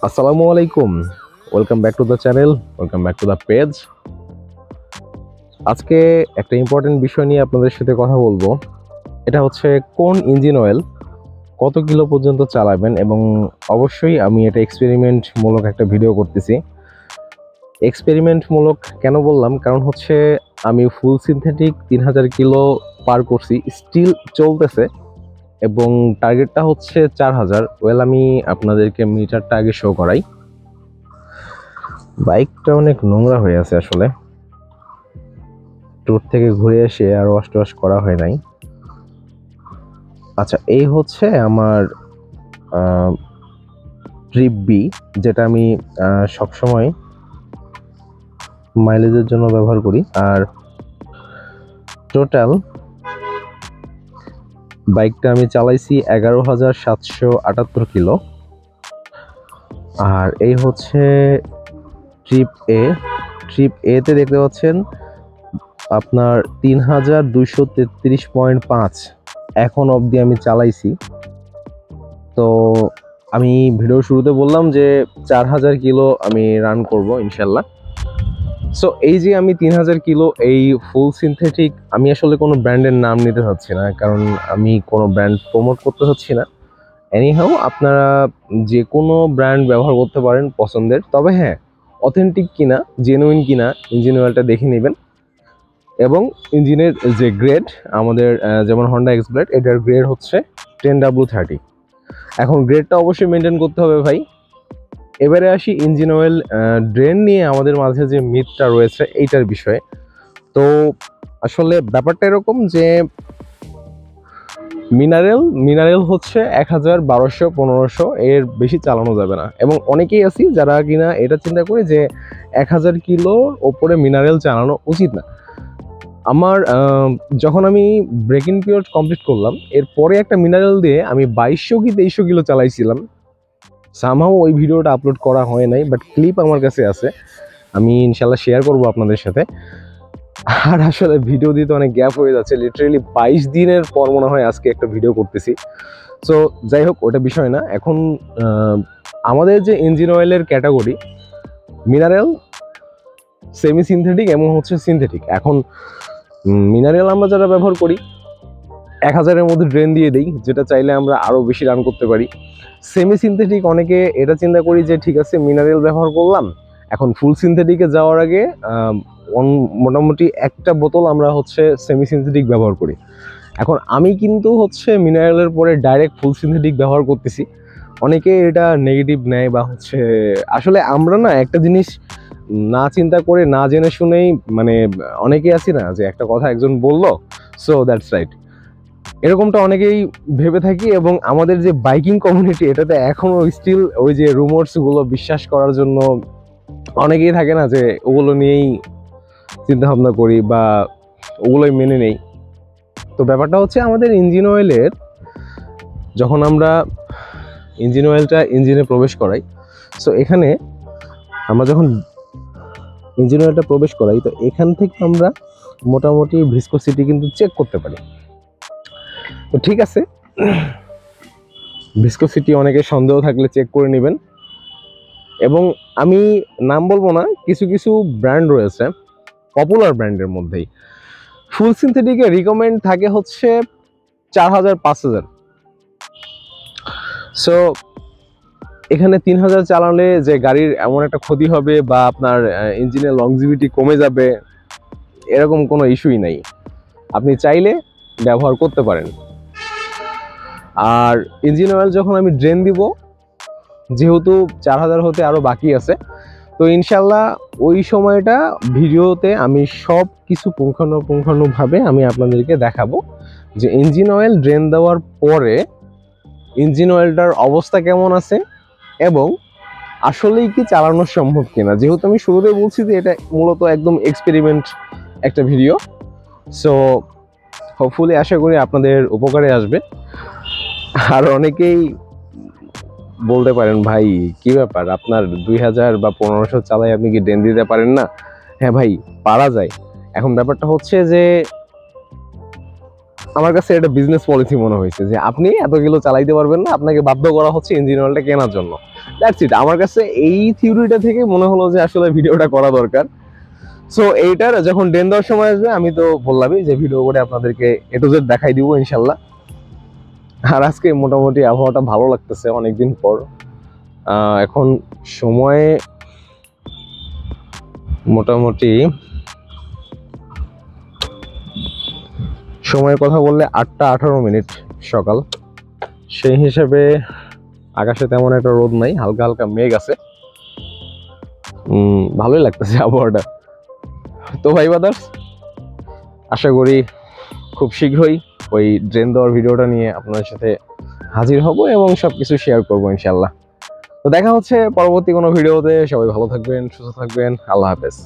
আসসালামু আলাইকুম। Welcome back to the channel, welcome back to the page. আজকে একটা ইম্পর্টেন্ট বিষয় নিয়ে আপনাদের সাথে কথা বলবো। এটা হচ্ছে কোন ইঞ্জিন অয়েল কত কিলো পর্যন্ত চালাবেন, এবং অবশ্যই আমি এটা এক্সপেরিমেন্টমূলক একটা ভিডিও করতেছি। এক্সপেরিমেন্টমূলক কেন বললাম, কারণ হচ্ছে আমি ফুল সিনথেটিক 3000 কিলো পার করছি, স্টিল চলতেছে, এবং টার্গেটটা হচ্ছে 4000। আমি আপনাদেরকে মিটারটা আগে শো করাই। বাইকটা অনেক নোংরা হয়ে আছে আসলে, ট্যুর থেকে ঘুরে এসে আর ওয়াশ টোয়াশ করা হয় নাই। আচ্ছা, এই হচ্ছে আমার ট্রিপ বি, যেটা আমি সবসময় মাইলেজের জন্য ব্যবহার করি। আর টোটাল বাইকটা আমি চালাইছি 11,778 কিলো। আর এই হচ্ছে ট্রিপ এ। ট্রিপ এতে দেখতে পাচ্ছেন আপনার 3233.5 এখন অবধি আমি চালাইছি। তো আমি ভিডিও শুরুতে বললাম যে 4000 কিলো আমি রান করব ইনশাল্লাহ। সো এই যে আমি 3000 কিলো এই ফুল সিনথেটিক, আমি আসলে কোনো ব্র্যান্ডের নাম নিতে হচ্ছে না, কারণ আমি কোনো ব্র্যান্ড প্রমোট করতে হচ্ছি না। এনিহাউ আপনারা যে কোনো ব্র্যান্ড ব্যবহার করতে পারেন পছন্দের, তবে হ্যাঁ, অথেন্টিক কিনা, জেনুইন কিনা ইঞ্জিন অয়েলটা দেখে নেবেন। এবং ইঞ্জিনের যে গ্রেড, আমাদের যেমন হন্ডা এক্স ব্লেড, এটার গ্রেড হচ্ছে 10W30। এখন গ্রেডটা অবশ্যই মেনটেন করতে হবে ভাই। এবারে আসি ইঞ্জিন অয়েল ড্রেন নিয়ে আমাদের মাঝে যে মিথটা রয়েছে এইটার বিষয়ে। তো আসলে ব্যাপারটা এরকম যে মিনারেল হচ্ছে 1000, 1200, 1500 এর বেশি চালানো যাবে না। এবং অনেকেই আছি যারা কিনা এটা চিন্তা করে যে 1000 কিলোর ওপরে মিনারেল চালানো উচিত না। আমার যখন আমি ব্রেকিং পিরিয়ড কমপ্লিট করলাম, এরপরে একটা মিনারেল দিয়ে আমি 2200 কি 2300 কিলো চালাইছিলাম। সামহাও ওই ভিডিওটা আপলোড করা হয় নাই, বাট ক্লিপ আমার কাছে আছে, আমি ইনশাল্লাহ শেয়ার করবো আপনাদের সাথে। আর আসলে ভিডিও দিতে অনেক গ্যাপ হয়ে যাচ্ছে, লিটারেলি 22 দিনের পর মনে হয় আজকে একটা ভিডিও করতেছি। সো যাই হোক, ওটা বিষয় না। এখন আমাদের যে ইঞ্জিন অয়েলের ক্যাটাগরি, মিনারেল, সেমি সিনথেটিক এবং হচ্ছে সিনথেটিক। এখন মিনারেল আমরা যারা ব্যবহার করি 1000-এর মধ্যে ড্রেন দিয়ে দিই, যেটা চাইলে আমরা আরও বেশি রান করতে পারি। সেমি সিনথেটিক অনেকে এটা চিন্তা করি যে ঠিক আছে মিনারেল ব্যবহার করলাম, এখন ফুল সিনথেটিকে যাওয়ার আগে মোটামুটি একটা বোতল আমরা হচ্ছে সেমি সিনথেটিক ব্যবহার করি। এখন আমি কিন্তু হচ্ছে মিনারেলের পরে ডাইরেক্ট ফুল সিনথেটিক ব্যবহার করতেছি। অনেকে এটা নেগেটিভ নেয়, বা হচ্ছে আসলে আমরা না একটা জিনিস না চিন্তা করে, না জেনে শুনেই, মানে অনেকে আছি না যে একটা কথা একজন বললো, সো দ্যাটস রাইট, এরকমটা অনেকেই ভেবে থাকি। এবং আমাদের যে বাইকিং কমিউনিটি, এটাতে এখনো স্টিল ওই যে রুমার্স গুলো বিশ্বাস করার জন্য অনেকেই থাকে না, যে ওগুলো নিয়েই চিন্তা ভাবনা করি বা ওগুলোই মেনে নেই। তো ব্যাপারটা হচ্ছে আমাদের ইঞ্জিন অয়েলের, যখন আমরা ইঞ্জিন অয়েলটা ইঞ্জিনে প্রবেশ করাই, সো এখানে আমরা যখন ইঞ্জিন অয়েলটা প্রবেশ করাই, তো এখান থেকে আমরা মোটামুটি ভিসকোসিটি কিন্তু চেক করতে পারি। তো ঠিক আছে, ভিসকোসিটি অনেকে সন্দেহ থাকলে চেক করে নেবেন। এবং আমি নাম বলবো না, কিছু কিছু ব্র্যান্ড রয়েছে পপুলার ব্র্যান্ডের মধ্যেই ফুল সিনথেটিকের রিকমেন্ড থাকে হচ্ছে 4000, 5000। সো এখানে 3000 চালালে যে গাড়ির এমন একটা ক্ষতি হবে বা আপনার ইঞ্জিনের লংজিভিটি কমে যাবে, এরকম কোনো ইস্যুই নাই, আপনি চাইলে ব্যবহার করতে পারেন। আর ইঞ্জিন অয়েল যখন আমি ড্রেন দিব, যেহেতু 4000 হতে আরও বাকি আছে, তো ইনশাল্লাহ ওই সময়টা ভিডিওতে আমি সব কিছু পুঙ্খানুপুঙ্খানুভাবে আমি আপনাদেরকে দেখাবো যে ইঞ্জিন অয়েল ড্রেন দেওয়ার পরে ইঞ্জিন অয়েলটার অবস্থা কেমন আছে, এবং আসলেই কি চালানো সম্ভব কিনা। যেহেতু আমি শুরুতে বলছি যে এটা মূলত একদম এক্সপেরিমেন্ট একটা ভিডিও, সো হোপফুলি আশা করি আপনাদের উপকারে আসবে। আর অনেকেই বলতে পারেন, ভাই কি ব্যাপার, আপনার 2000 বা 1500 চালাই আপনি কি ড্রেন দিতে পারেন না? হ্যাঁ ভাই, পারা যায়। এখন ব্যাপারটা হচ্ছে যে আমার কাছে এটা বিজনেস পলিসি মনে হয়েছে যে আপনি এত কিলো চালাইতে পারবেন না, আপনাকে বাধ্য করা হচ্ছে ইঞ্জিন অয়েলটা কেনার জন্য। That's it. আমার কাছে এই থিওরিটা থেকে মনে হলো যে আসলে ভিডিওটা করা দরকার। সো এইটার যখন ডেন দেওয়ার সময় আসবে আমি তো বললামই যে ভিডিও করে আপনাদেরকে এ টু জেড দেখাই দিব ইনশাল্লাহ। আর আজকে মোটামুটি আবহাওয়াটা ভালো লাগতেছে অনেকদিন পর। এখন সময় মোটামুটি, সময়ের কথা বললে 8টা 18 মিনিট সকাল। সেই হিসেবে আকাশে তেমন একটা রোদ নাই, হালকা হালকা মেঘ আছে। ভালোই লাগতেছে আবহাওয়াটা। তো ভাই ব্রাদার্স, আশা করি খুব শীঘ্রই ওই ড্রেন দেওয়ার ভিডিওটা নিয়ে আপনাদের সাথে হাজির হব এবং সবকিছু শেয়ার করবো ইনশাল্লাহ। তো দেখা হচ্ছে পরবর্তী কোনো ভিডিওতে। সবাই ভালো থাকবেন, সুস্থ থাকবেন। আল্লাহ হাফেজ।